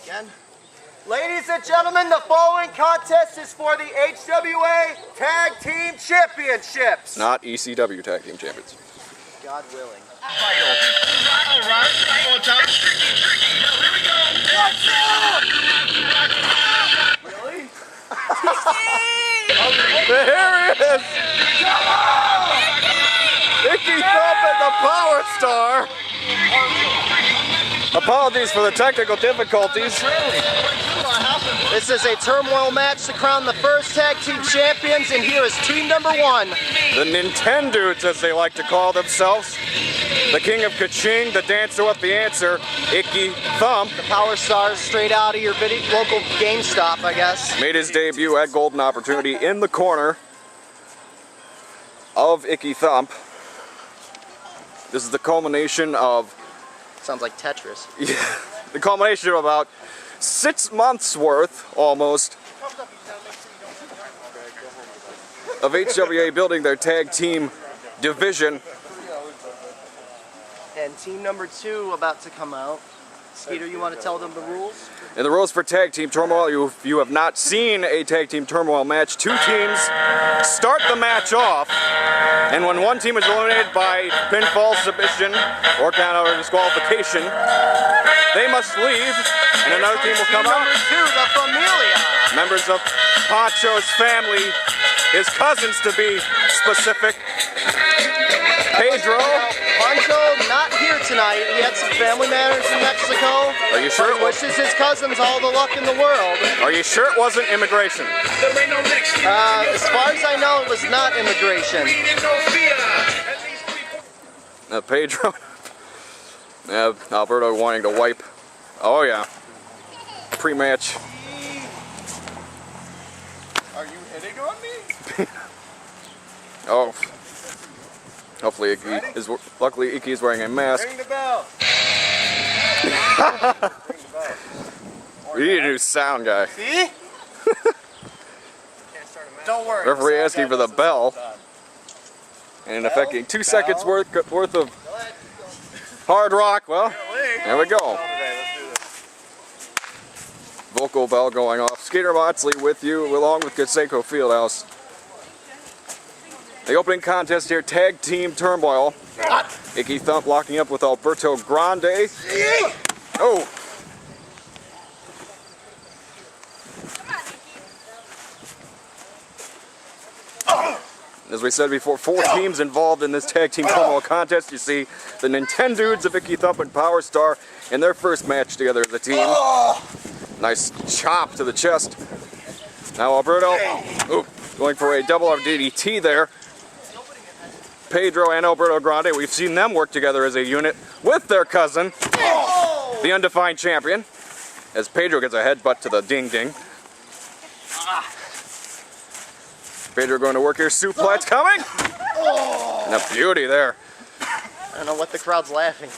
Again. Ladies and gentlemen, the following contest is for the HWA Tag Team Championships. Not ECW Tag Team Champions. God willing. Really? There he is! Icky Thump and the Power Star! Apologies for the technical difficulties. This is a turmoil match to crown the first Tag Team Champions, and here is team number 1. The NintenDudes, as they like to call themselves. The King of Kaching, the dancer with the answer, Icky Thump. The Power Stars straight out of your local GameStop, I guess. Made his debut at Golden Opportunity in the corner of Icky Thump. This is the culmination of... Sounds like Tetris. Yeah, the culmination of about 6 months worth, almost, of HWA building their tag team division. And team number 2 about to come out. Skeeter, you want to tell them the rules? And the rules for Tag Team Turmoil, if you have not seen a Tag Team Turmoil match, 2 teams start the match off, and when one team is eliminated by pinfall, submission, or countout or disqualification, they must leave, and another team will come out. Number 2, the Familia. Members of Poncho's family, his cousins to be specific. Pedro. Poncho not here tonight. He had some family matters in Mexico. Are you sure? He wishes his cousins all the luck in the world. Are you sure it wasn't immigration? As far as I know, it was not immigration. Pedro. Alberto wanting to wipe. Oh yeah. Pre-match. Are you hitting on me? Oh. Hopefully Icky is, luckily Icky is wearing a mask. Ring the bell. We need a new sound guy. See? Don't worry. Referee asking for the bell. And affecting 2 seconds worth of hard rock. Well, there we go. Vocal bell going off. Skeeter Moxley with you, along with Conseco Fieldhouse. The opening contest here, Tag Team Turmoil. Icky Thump locking up with Alberto Grande. Oh! As we said before, 4 teams involved in this Tag Team Turmoil contest. You see the NintenDudes of Icky Thump and Power Star in their first match together as a team. Nice chop to the chest. Now Alberto, going for a double R DDT there. Pedro and Alberto Grande, we've seen them work together as a unit with their cousin, the undefined champion, as Pedro gets a headbutt to the ding-ding. Pedro going to work here, suplex coming! And a beauty there. I don't know what the crowd's laughing.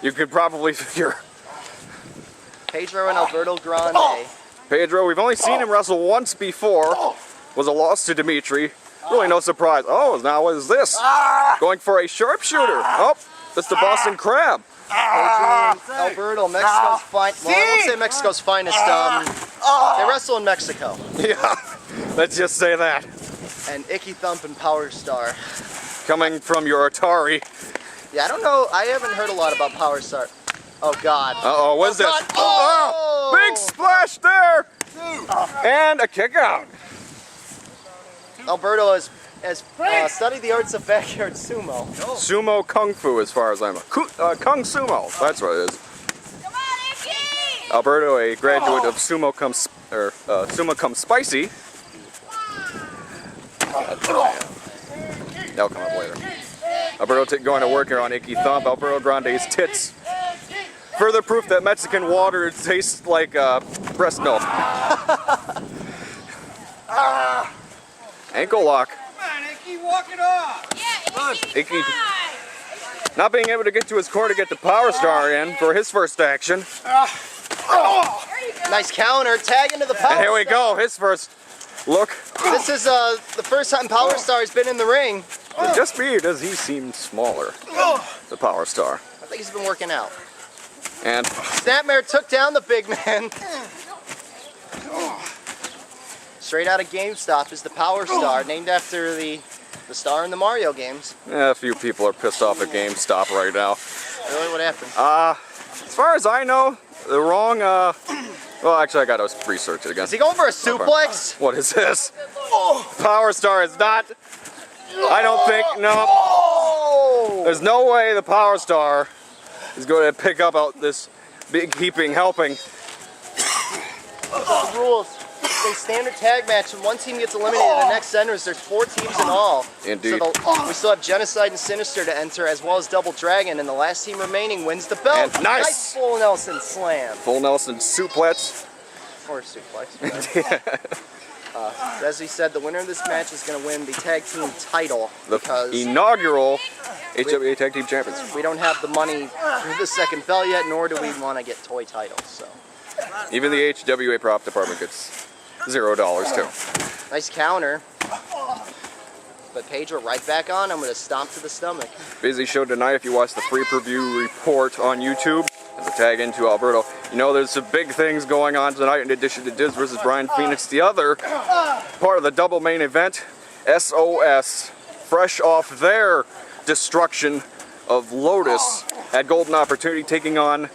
You could probably figure. Pedro and Alberto Grande. Pedro, we've only seen him wrestle once before, was a loss to Dimitri. Really no surprise. Oh, now what is this? Going for a sharpshooter. Oh, that's the Boston Crab. Alberto, Mexico's finest. Well, I won't say Mexico's finest. They wrestle in Mexico. Yeah, let's just say that. And Icky Thump and Power Star. Coming from your Atari. Yeah, I don't know. I haven't heard a lot about Power Star. Oh, God. Uh-oh, what is this? Oh! Big splash there! And a kick out. Alberto has studied the arts of backyard sumo. Sumo Kung Fu, as far as I know. Kung Sumo, that's what it is. Come on, Icky! Alberto, a graduate of Sumo Come Spicy. That'll come up later. Alberto going to work here on Icky Thump. Alberto Grande's tits. Further proof that Mexican water tastes like breast milk. Ankle lock. Come on, Icky, walk it off. Yeah, Icky not being able to get to his core to get the Power Star in for his first action. Nice counter, tag into the Power Star. And here we go, his first look. This is the first time Power Star has been in the ring. Just be, does he seem smaller, the Power Star? I think he's been working out. And Snapmare took down the big man. Straight out of GameStop is the Power Star, named after the star in the Mario games. a few people are pissed off at GameStop right now. Really, what happened? As far as I know, the wrong, well, actually, I gotta research it again. Is he going for a suplex? What is this? Power Star is not, I don't think, no. Oh! There's no way the Power Star is going to pick up out this big heaping helping. The rules. It's a standard tag match. When one team gets eliminated, the next enters. There's 4 teams in all. Indeed. So we still have Genocide and Sinister to enter, as well as Double Dragon, and the last team remaining wins the belt. And nice! Full Nelson slam. Full Nelson suplex. Or suplex. As we said, the winner of this match is going to win the tag team title. The because inaugural HWA Tag Team Champions. we don't have the money for the second belt yet, nor do we want to get toy titles. So Even the HWA prop department gets $0 too. nice counter. But Pedro right back on. I'm going to stomp to the stomach. Busy show tonight if you watch the free preview report on YouTube. As a tag into Alberto. You know there's some big things going on tonight in addition to Diz versus Brian Phoenix. The other part of the double main event, SOS, fresh off their destruction of Lotus, had golden opportunity taking on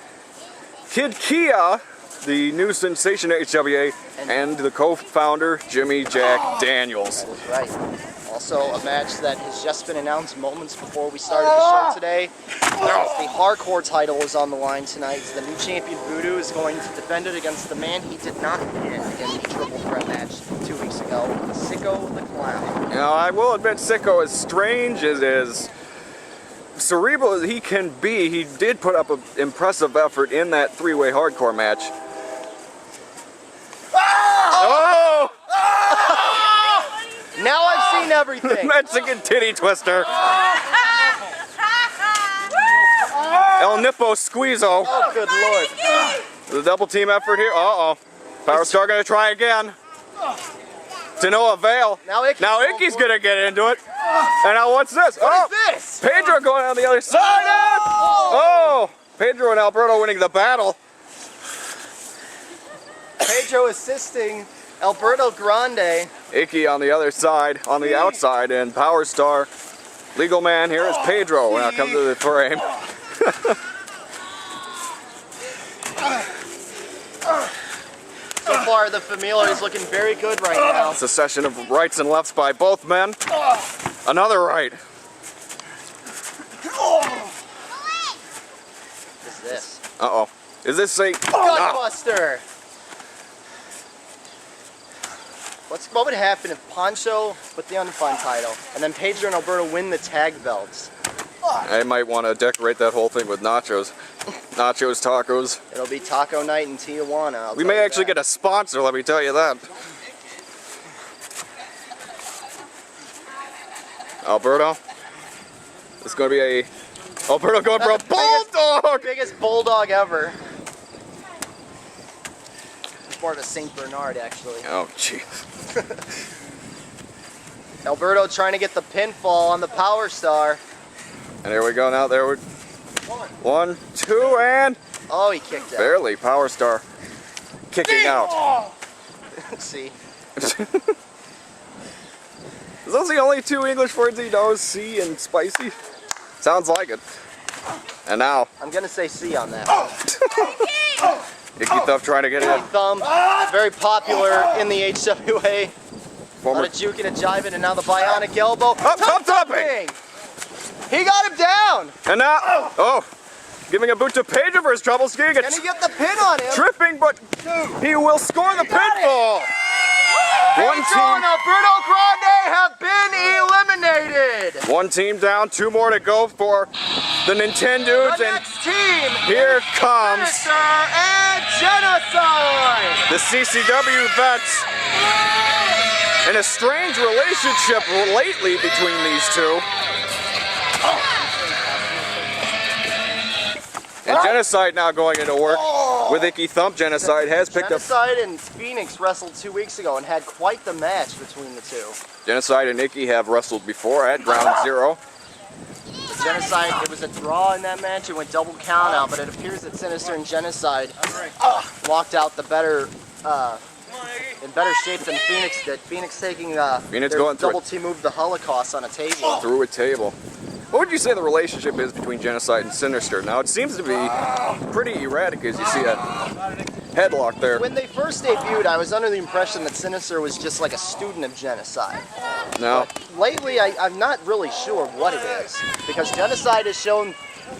Kid Kia, the new sensation at HWA, and the co-founder Jimmy Jack Daniels. That is right. Also a match that has just been announced moments before we started the show today. The hardcore title is on the line tonight. The new champion Voodoo is going to defend it against the man he did not win in the triple threat match 2 weeks ago, Sicko the Clown. You know, I will admit Sicko, as strange as cerebral as he can be, he did put up an impressive effort in that 3-way hardcore match. Oh! Now I've seen everything. Mexican titty twister. El Nippo Squeezo. Oh, good lord. The double team effort here. Uh-oh. Power Star gonna try again. To no avail. Now Icky's gonna get into it. And now what's this? What is this? Pedro going on the other side. Oh! Pedro and Alberto winning the battle. Pedro assisting Alberto Grande. Icky on the other side, on the outside, and Power Star. Legal man here is Pedro when I come to the frame. So far, the Familia is looking very good right now. It's a session of rights and lefts by both men. Another right. What is this? Uh-oh. Is this a... Gutbuster! What would happen if Poncho put the undefined title, and then Pedro and Alberto win the tag belts? I might want to decorate that whole thing with nachos. Nachos, tacos. It'll be taco night in Tijuana. We may actually get a sponsor, let me tell you that. Alberto. It's going to be a... Alberto going for a bulldog! Biggest bulldog ever. It's more of a St. Bernard, actually. Oh, jeez. Alberto trying to get the pinfall on the Power Star. And here we go now. There we 1, 2, and... Oh, he kicked out. Barely. Power Star kicking out. See. Is those the only 2 English words he knows? C and spicy? Sounds like it. And now... I'm going to say C on that. Icky Thump trying to get in. Thump, very popular in the HWA. A Former... lot of juking and jiving, and now the bionic elbow. Thump thumping! He got him down! And now... Oh! Giving a boot to Pedro for his trouble skiing. Can he get the pin on him? Tripping, but he will score the pinfall! One Pedro and team... Alberto Grande have been eliminated! One team down, 2 more to go for the NintenDudes, The and next team, here comes Sinister and Genocide! the CCW vets. And a strange relationship lately between these two. And Genocide now going into work with Icky Thump. Genocide has picked up... Genocide and Phoenix wrestled 2 weeks ago and had quite the match between the two. Genocide and Icky have wrestled before at Ground Zero. Genocide, it was a draw in that match. It went double count out, but it appears that Sinister and Genocide walked out the better, in better shape than Phoenix did. Phoenix taking their going through double team move the Holocaust on a table. Through a table. What would you say the relationship is between Genocide and Sinister? Now, it seems to be pretty erratic as you see a headlock there. When they first debuted, I was under the impression that Sinister was just like a student of Genocide. No. But lately, I'm not really sure what it is, because Genocide has shown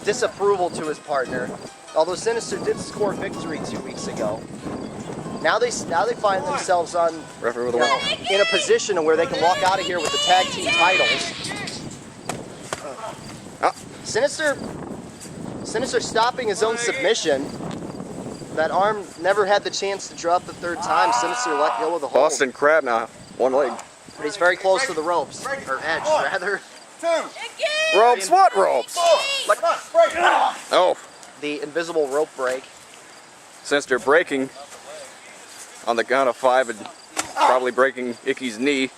disapproval to his partner, although Sinister did score victory 2 weeks ago. Now they find themselves on, in a position where they can walk out of here with the tag team titles. Sinister stopping his own submission. That arm never had the chance to drop the third time. Sinister let go of the hold. Boston Crab now, one leg. But he's very close to the ropes, or edge, rather. Ropes? What ropes? Oh. The invisible rope break. Sinister breaking on the count of 5 and probably breaking Icky's knee.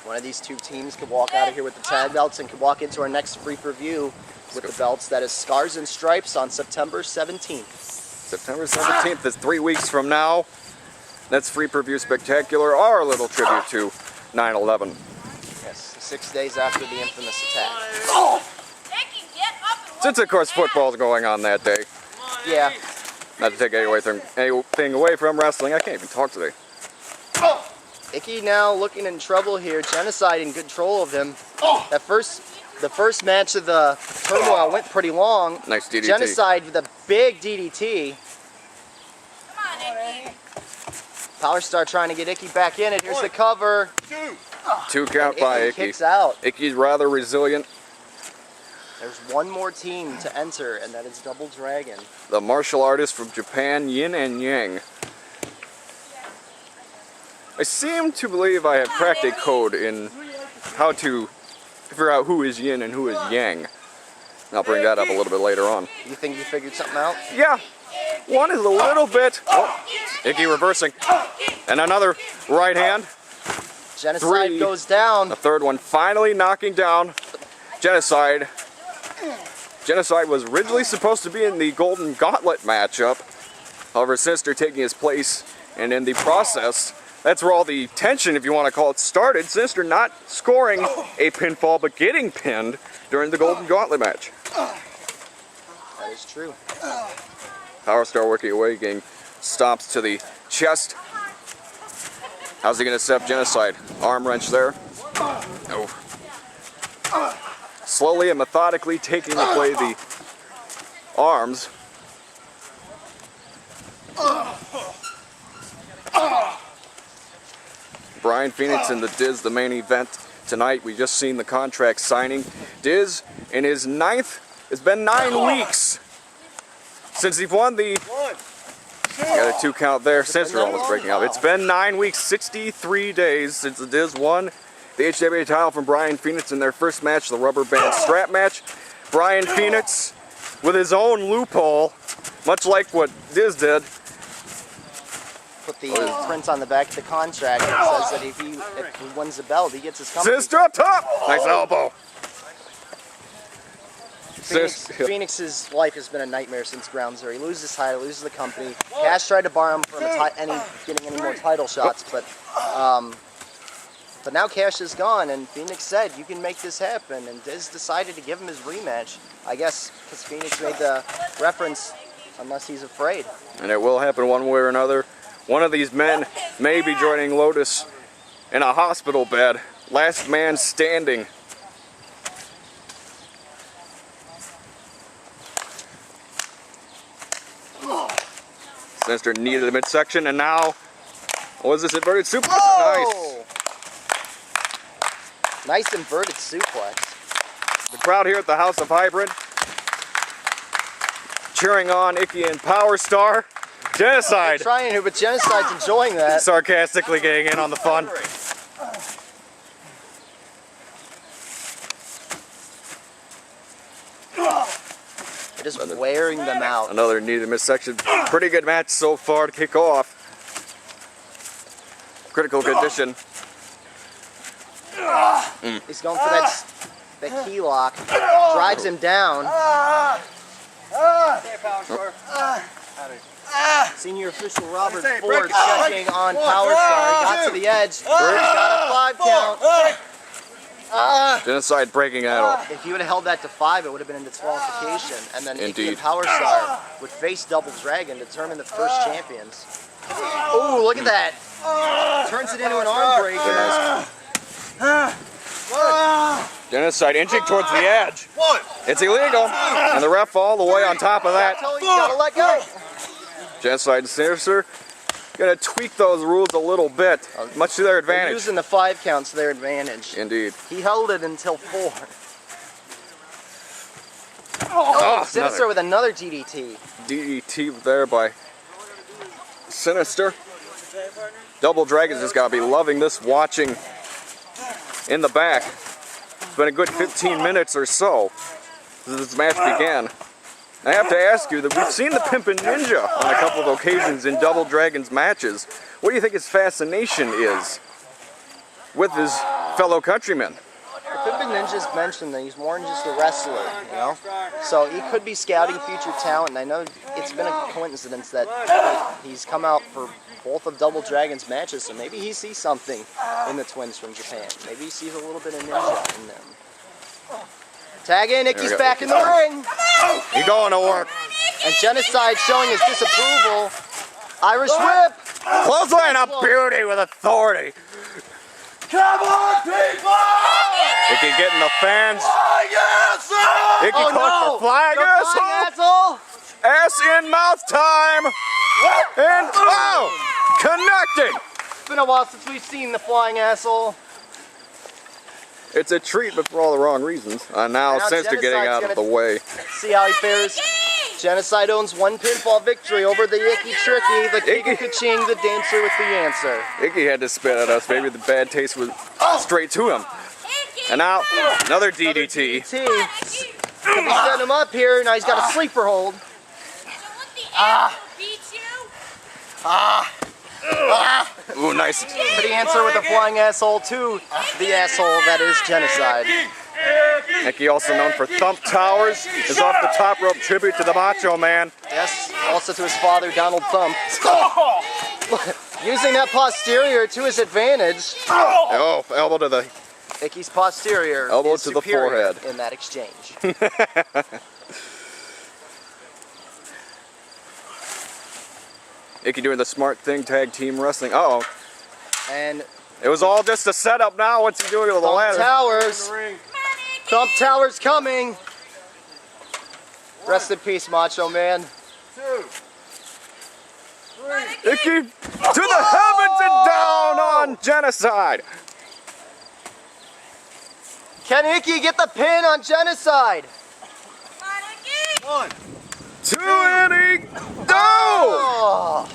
One of these two teams could walk out of here with the tag belts and could walk into our next free review with the belts. That is Scars and Stripes on September 17th. September 17th is 3 weeks from now. That's Free Preview Spectacular, our little tribute to 9/11. Yes, 6 days after the infamous attack. Since, of course, football's going on that day. Yeah. Not to take anything away from wrestling. I can't even talk today. Icky now looking in trouble here. Genocide in control of him. The first match of the Turmoil went pretty long. Nice DDT. Genocide with a big DDT. Power Star trying to get Icky back in it. Here's the cover. 2 count by Icky. Kicks out. Icky's rather resilient. There's one more team to enter, and that is Double Dragon. The martial artist from Japan, Yin and Yang. I seem to believe I have cracked a code in how to figure out who is Yin and who is Yang. I'll bring that up a little bit later on. You think you figured something out? Yeah. One is a little bit... Oh, Icky reversing. And another right hand. Genocide goes down. The third one finally knocking down Genocide. Genocide was originally supposed to be in the Golden Gauntlet matchup. However, Sinister taking his place, and in the process, that's where all the tension, if you want to call it, started. Sinister not scoring a pinfall, but getting pinned during the Golden Gauntlet match. That is true. Power Star working away, getting stomps to the chest. How's he going to accept Genocide? Arm wrench there. Oh. Slowly and methodically taking away the arms. Brian Phoenix and the Diz, the main event tonight. We just seen the contract signing. Diz, in his 9th, it's been 9 weeks since he won the... Got a 2 count there. Sinister almost breaking out. It's been 9 weeks, 63 days since the Diz won the HWA title from Brian Phoenix in their first match, the rubber band strap match. Brian Phoenix, with his own loophole, much like what Diz did, put the print on the back of the contract that says that if he wins the belt, he gets his company. Sinister up top! Nice elbow. Phoenix's life has been a nightmare since Ground Zero. He loses his title, loses the company. Cash tried to bar him from getting any more title shots, but now Cash is gone, and Phoenix said, you can make this happen, and Diz decided to give him his rematch, I guess, because Phoenix made the reference, unless he's afraid. And it will happen one way or another. One of these men may be joining Lotus in a hospital bed. Last man standing. Sinister knee to the midsection, and now, what is this, inverted suplex? Oh! Nice inverted suplex. The crowd here at the House of Hybrid cheering on Icky and Power Star. Genocide. They're trying to, but Genocide's enjoying that. Sarcastically getting in on the fun. They're just wearing them out. Another knee to the midsection. Pretty good match so far to kick off. Critical condition. He's going for that key lock. Drives him down. Senior official Robert Ford checking on Power Star. He got to the edge. Got a 5 count. Genocide breaking that off. If he would have held that to 5, it would have been a disqualification. And then Icky Indeed. and Power Star would face Double Dragon to determine the first champions. Oh, look at that. Turns it into an arm breaker. Genocide inching towards the edge. It's illegal. And the ref all the way on top of that. You gotta let go. Genocide and Sinister gonna tweak those rules a little bit, much to their They're advantage. using the 5 counts to their advantage. Indeed. He held it until 4. Oh, Sinister with another DDT. DDT there by Sinister. Double Dragon's just gotta be loving this watching in the back. It's been a good 15 minutes or so since this match began. I have to ask you that we've seen the Pimpin' Ninja on a couple of occasions in Double Dragon's matches. What do you think his fascination is with his fellow countrymen? The Pimpin' Ninja's mentioned that he's more than just a wrestler, you know? So he could be scouting future talent, and I know it's been a coincidence that he's come out for both of Double Dragon's matches, so maybe he sees something in the twins from Japan. Maybe he sees a little bit of ninja in them. Tag in, Icky's back in the ring. He going to work. And Genocide showing his disapproval. Irish whip. Clothesline of beauty with authority. Come on, people! Icky getting the fans. Icky Oh, caught no. the flag The flying asshole. asshole. Ass in mouth time. And connected. It's been a while since we've seen the flying asshole. It's a treat, but for all the wrong reasons. Now Sinister getting out of the way. See how he fares. Genocide owns 1 pinfall victory over the Icky Tricky, the Kika Kaching, the dancer with the answer. Icky had to spit at us. Maybe the bad taste was straight to him. And now another DDT. Could be setting him up here. Now he's got a sleeper hold. Ooh, nice. For the answer with a flying asshole to the asshole that is Genocide. Icky, also known for Thump Towers, is off the top rope tribute to the Macho Man. Yes, also to his father, Donald Thump. Using that posterior to his advantage. Oh, elbow to the Icky's posterior elbow is to the superior forehead in that exchange. Icky doing the smart thing, tag team wrestling. Uh-oh. And It was all just a setup now. What's he doing to the Thump ladder? Towers. Thump Towers coming. Rest in peace, Macho Man. Icky to the heavens and down on Genocide. Can Icky get the pin on Genocide? 1, 2 and go! Oh,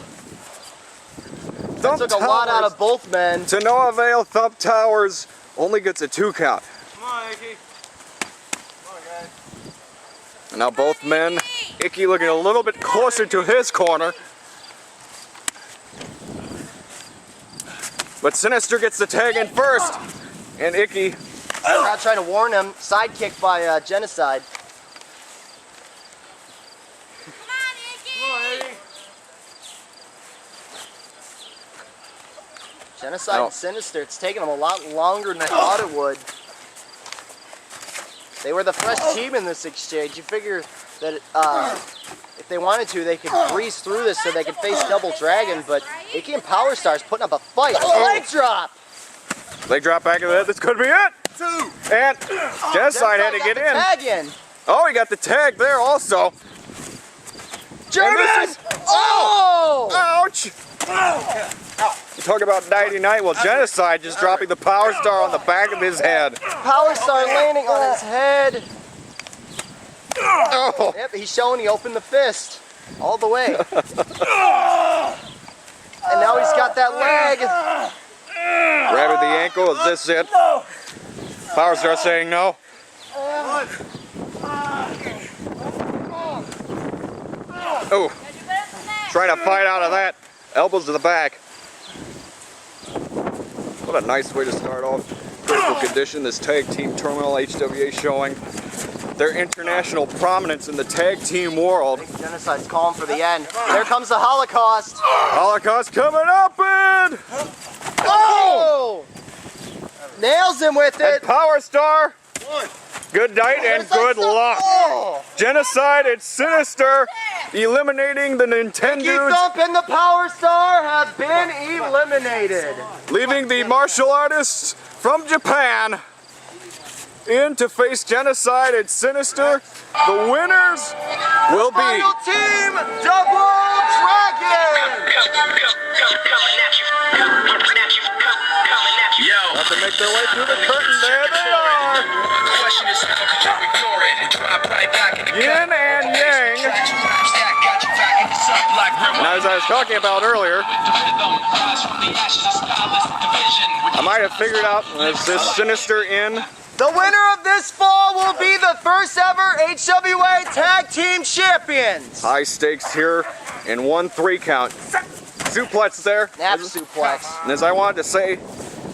Thump took a lot out of both men. To no avail, Thump Towers only gets a 2 count. Come on, Icky. Come on, guys. And now both men, Icky looking a little bit closer to his corner. But Sinister gets the tag in first. And Icky, Crowd trying to warn him. Sidekick by Genocide. Come on, Icky. Genocide No. and Sinister, it's taken them a lot longer than I thought it would. They were the fresh team in this exchange. You figure that if they wanted to, they could breeze through this so they could face Double Dragon, but Icky and Power Star's putting up a fight. Leg drop! leg drop back of the head. This could be it. 2. And Genocide had to got get the in. tag in. Oh, he got the tag there also. German! Oh! Ouch! You talk about nighty night. Well, Genocide just dropping the Power Star on the back of his head. Power Star landing on his head. Oh! Yep, he's showing he opened the fist all the way. And now he's got that leg. Grabbing the ankle. Is this it? Power Star saying no. Oh! Trying to fight out of that. Elbows to the back. What a nice way to start off critical condition. This Tag Team Turmoil HWA showing their international prominence in the tag team world. Genocide's calling for the end. There comes the Holocaust. Holocaust coming up and Oh! Nails him with it. Power Star. Good night and good luck. Oh! Genocide and Sinister eliminating the Icky, NintenDudes, Thump and the Power Star have been eliminated. leaving the martial artists from Japan in to face Genocide and Sinister. The winners will be Final team, Double Dragon. about to make their way through the curtain. There they are. Yin and Yang. And as I was talking about earlier, I might have figured out, is this Sinister in? The winner of this fall will be the first ever HWA Tag Team Champions. High stakes here in 1-3 count. Suplex there. Nap suplex. And as I wanted to say,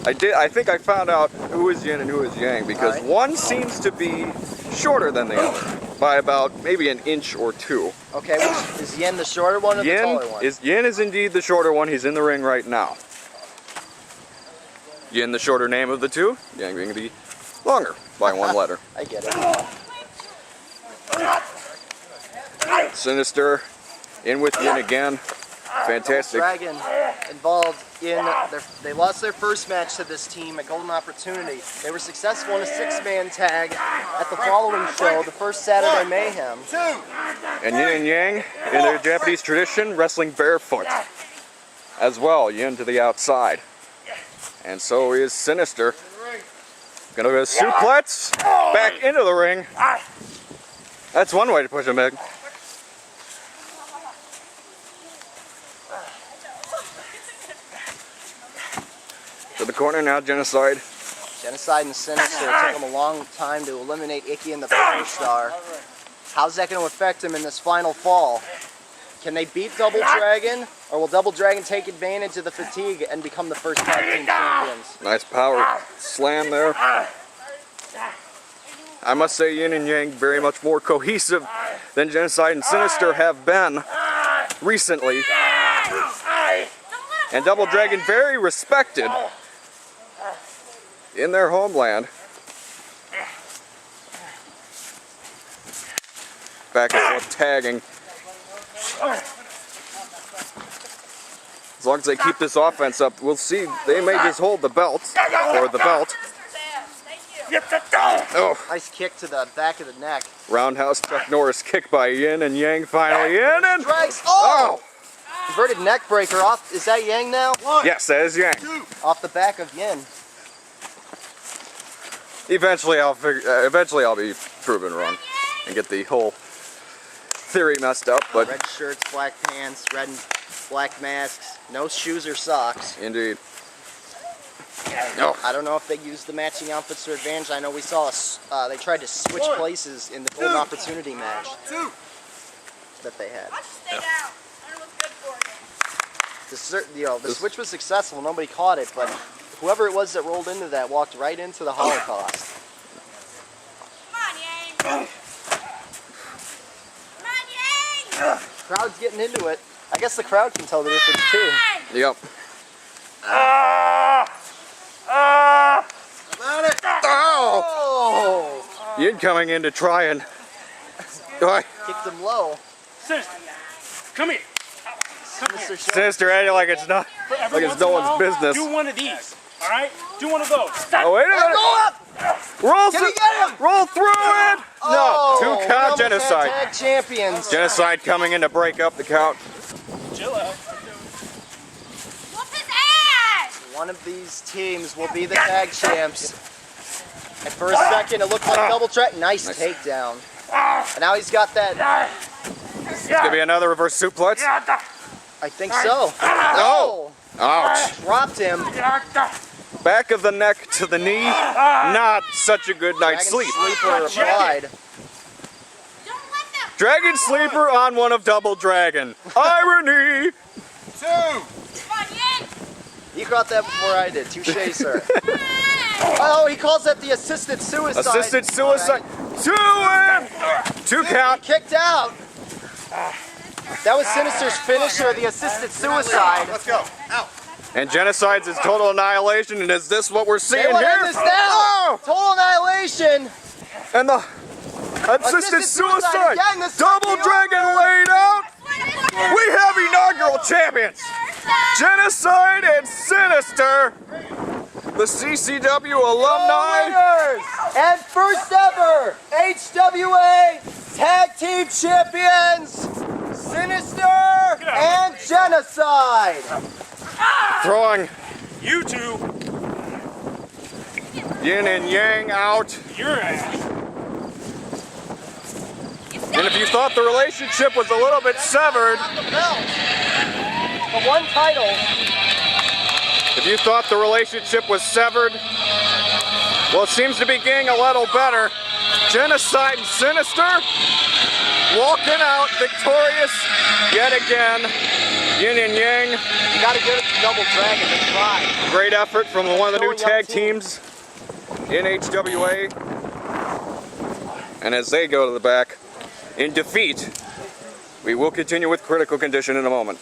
I think I found out who is Yin and who is Yang, because one seems to be shorter than the other by about maybe an inch or two. Okay, is Yin the shorter one or the taller one? Yin is indeed the shorter one. He's in the ring right now. Yin, the shorter name of the two. Yang being the longer by one letter. I get it. Sinister in with Yin again. Fantastic. Dragon involved in they lost their first match to this team at Golden Opportunity. They were successful in a 6-man tag at the following show, the first Saturday Mayhem. And Yin and Yang, in their Japanese tradition, wrestling barefoot as well. Yin to the outside. And so is Sinister. Gonna go suplex back into the ring. That's one way to push him back. To the corner now, Genocide. Genocide and Sinister. It took them a long time to eliminate Icky and the Power Star. How's that going to affect them in this final fall? Can they beat Double Dragon, or will Double Dragon take advantage of the fatigue and become the first Tag Team Champions? Nice power slam there. I must say Yin and Yang very much more cohesive than Genocide and Sinister have been recently. And Double Dragon very respected in their homeland. Back and forth tagging. As long as they keep this offense up, we'll see. They may just hold the belt, or the belt. Oh. Nice kick to the back of the neck. Roundhouse Chuck Norris kick by Yin, and Yang finally in, and Drags. Oh! Inverted neck breaker off. Is that Yang now? Yes, that is Yang. Off the back of Yin. Eventually I'll be proven wrong and get the whole theory messed up, but Red shirts, black pants, red and black masks, no shoes or socks. indeed. No. I don't know if they used the matching outfits to advantage. I know we saw they tried to switch places in the Golden Opportunity match that they had. Stay down. I know what's good for you. The switch was successful. Nobody caught it, but whoever it was that rolled into that walked right into the Holocaust. Come on, Yang. Come on, Yang. Crowd's getting into it. I guess the crowd can tell the difference too. Yep. Oh! Yin coming in to try and Kicked him low. Sinister, come here. Sinister showed- Sinister at it like it's not, like it's no one's business. Do one of these, all right? Do one of those. Stop. Oh, wait a minute. Go up! Roll, Can we get him? roll through it. Oh, No, we 2 count almost had Genocide. Tag champions. Genocide coming in to break up the count. Chill out. Whoop his ass. One of these teams will be the tag champs. And for a second, it looked like Double Track. Nice takedown. And now he's got that. It's gonna be another reverse suplex. I think so. Oh! Ouch. Dropped him. Back of the neck to the knee. Not such a good night's Dragon sleep. Sleeper replied. Don't let them. Dragon Sleeper on one of Double Dragon. Irony. Come on, Yang. You caught that before I did. Touche, sir. Come on. Oh, he calls that the assisted suicide. Assisted suicide. 2 in. 2 count. Kicked out. That was Sinister's finisher, the assisted suicide. Let's go. Out. And Genocide's is total annihilation. And is this what we're seeing They want to here? end this now. Total annihilation. And the assisted suicide. again, this Double might be dragon over. laid out. We have inaugural champions. Genocide and Sinister. The CCW alumni. Winners and first ever HWA Tag Team Champions, Sinister and Genocide. Throwing You two, yin and yang out. your ass. And if you thought the relationship was a little bit severed, The one title. if you thought the relationship was severed, well, it seems to be getting a little better. Genocide and Sinister walking out victorious yet again. Yin and yang. You gotta give it to Double Dragon and try. Great effort from one of the new Showing young tag teams in HWA. And as they go to the back in defeat, we will continue with Critical Condition in a moment.